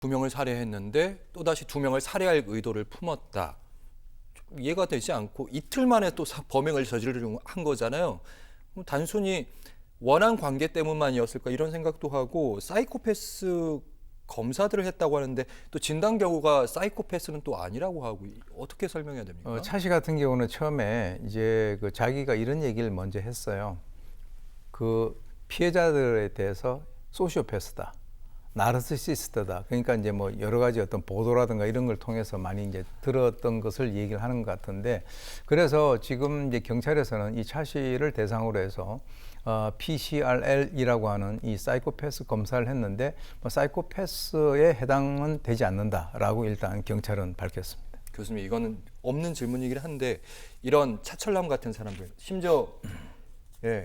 2명을 살해했는데 또다시 2명을 살해할 의도를 품었다. 좀 이해가 되지 않고 이틀 만에 또 범행을 저지르려고 한 거잖아요. 단순히 원한 관계 때문만이었을까 이런 생각도 하고 사이코패스 검사들을 했다고 하는데 또 진단 결과가 사이코패스는 또 아니라고 하고 어떻게 설명해야 됩니까? 차 씨 같은 경우는 처음에 이제 자기가 이런 얘기를 먼저 했어요. 그 피해자들에 대해서 소시오패스다, 나르시시스트다. 그러니까 이제 뭐 여러 가지 어떤 보도라든가 이런 걸 통해서 많이 이제 들었던 것을 얘기를 하는 것 같은데, 그래서 지금 이제 경찰에서는 이 차 씨를 대상으로 해서 PCRL이라고 하는 이 사이코패스 검사를 했는데 사이코패스에 해당은 되지 않는다라고 일단 경찰은 밝혔습니다. 교수님, 이거는 없는 질문이긴 한데 이런 차철남 같은 사람들 심지어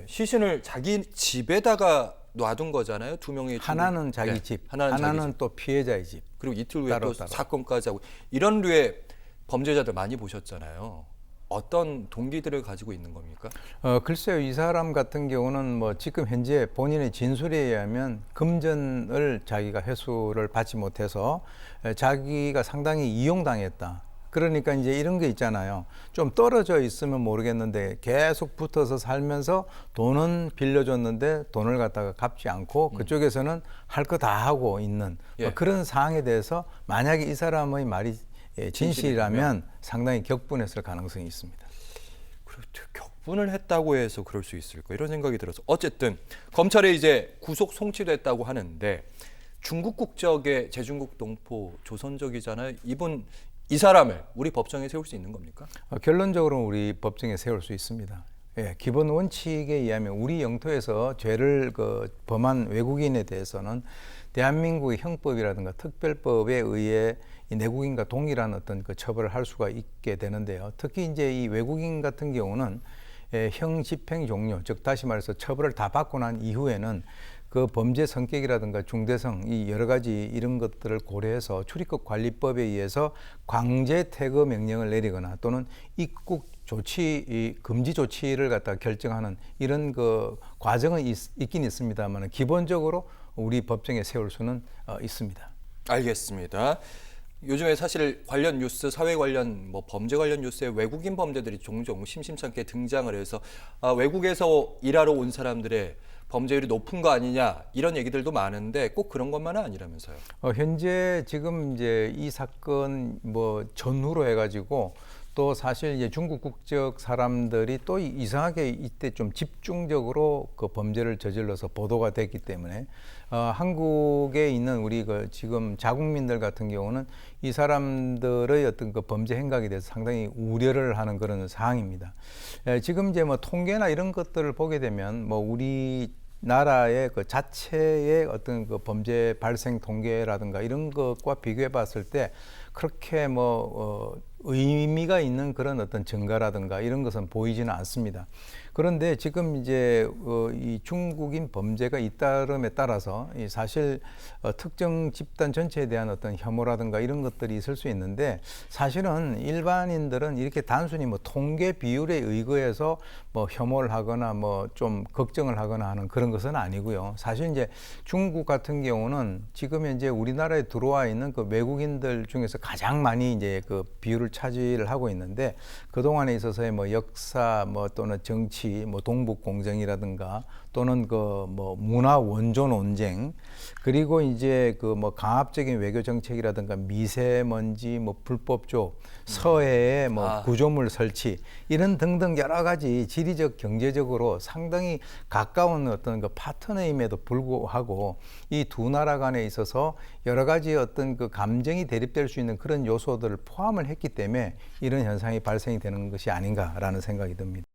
시신을 자기 집에다가 놔둔 거잖아요. 2명의 하나는 자기 집, 하나는 자기 집. 또 피해자의 집. 그리고 이틀 후에 따로. 사건까지 하고 이런 류의 범죄자들 많이 보셨잖아요. 어떤 동기들을 가지고 있는 겁니까? 글쎄요, 이 사람 같은 경우는 뭐 지금 현재 본인의 진술에 의하면 금전을 자기가 회수를 받지 못해서 자기가 상당히 이용당했다. 그러니까 이제 이런 게 있잖아요. 좀 떨어져 있으면 모르겠는데 계속 붙어서 살면서 돈은 빌려줬는데 돈을 갖다가 갚지 않고 그쪽에서는 할 거 다 하고 있는 뭐 그런 상황에 대해서 만약에 이 사람의 말이 진실이라면 상당히 격분했을 가능성이 있습니다. 격분을 했다고 해서 그럴 수 있을까 이런 생각이 들어서 어쨌든 검찰에 이제 구속 송치됐다고 하는데 중국 국적의 제중국 동포 조선족이잖아요. 이 사람을 우리 법정에 세울 수 있는 겁니까? 결론적으로 우리 법정에 세울 수 있습니다. 기본 원칙에 의하면 우리 영토에서 죄를 범한 외국인에 대해서는 대한민국의 형법이라든가 특별법에 의해 이 내국인과 동일한 어떤 처벌을 할 수가 있게 되는데요. 특히 이제 이 외국인 같은 경우는 형 집행 종료, 즉 다시 말해서 처벌을 다 받고 난 이후에는 그 범죄 성격이라든가 중대성, 이 여러 가지 이런 것들을 고려해서 출입국 관리법에 의해서 강제 퇴거 명령을 내리거나 또는 입국 조치, 금지 조치를 갖다 결정하는 이런 과정은 있긴 있습니다만 기본적으로 우리 법정에 세울 수는 있습니다. 알겠습니다. 요즘에 사실 관련 뉴스, 사회 관련 범죄 관련 뉴스에 외국인 범죄들이 종종 심심찮게 등장을 해서 외국에서 일하러 온 사람들의 범죄율이 높은 거 아니냐 이런 얘기들도 많은데 꼭 그런 것만은 아니라면서요. 현재 지금 이제 이 사건 전후로 해가지고 또 사실 이제 중국 국적 사람들이 또 이상하게 이때 좀 집중적으로 그 범죄를 저질러서 보도가 됐기 때문에 한국에 있는 우리 지금 자국민들 같은 경우는 이 사람들의 어떤 범죄 행각에 대해서 상당히 우려를 하는 그런 상황입니다. 지금 이제 통계나 이런 것들을 보게 되면 우리 나라의 자체의 어떤 범죄 발생 통계라든가 이런 것과 비교해 봤을 때 그렇게 의미가 있는 그런 어떤 증가라든가 이런 것은 보이지는 않습니다. 그런데 지금 이제 이 중국인 범죄가 잇따름에 따라서 사실 특정 집단 전체에 대한 어떤 혐오라든가 이런 것들이 있을 수 있는데 사실은 일반인들은 이렇게 단순히 통계 비율에 의거해서 혐오를 하거나 좀 걱정을 하거나 하는 그런 것은 아니고요. 사실 이제 중국 같은 경우는 지금 현재 우리나라에 들어와 있는 외국인들 중에서 가장 많이 이제 비율을 차지를 하고 있는데 그동안에 있어서의 역사 또는 정치 동북 공정이라든가 또는 문화 원조 논쟁 그리고 이제 강압적인 외교 정책이라든가 미세먼지 불법조 서해의 구조물 설치 이런 등등 여러 가지 지리적 경제적으로 상당히 가까운 어떤 파트너임에도 불구하고 이 두 나라 간에 있어서 여러 가지 어떤 감정이 대립될 수 있는 그런 요소들을 포함을 했기 때문에 이런 현상이 발생이 되는 것이 아닌가라는 생각이 듭니다.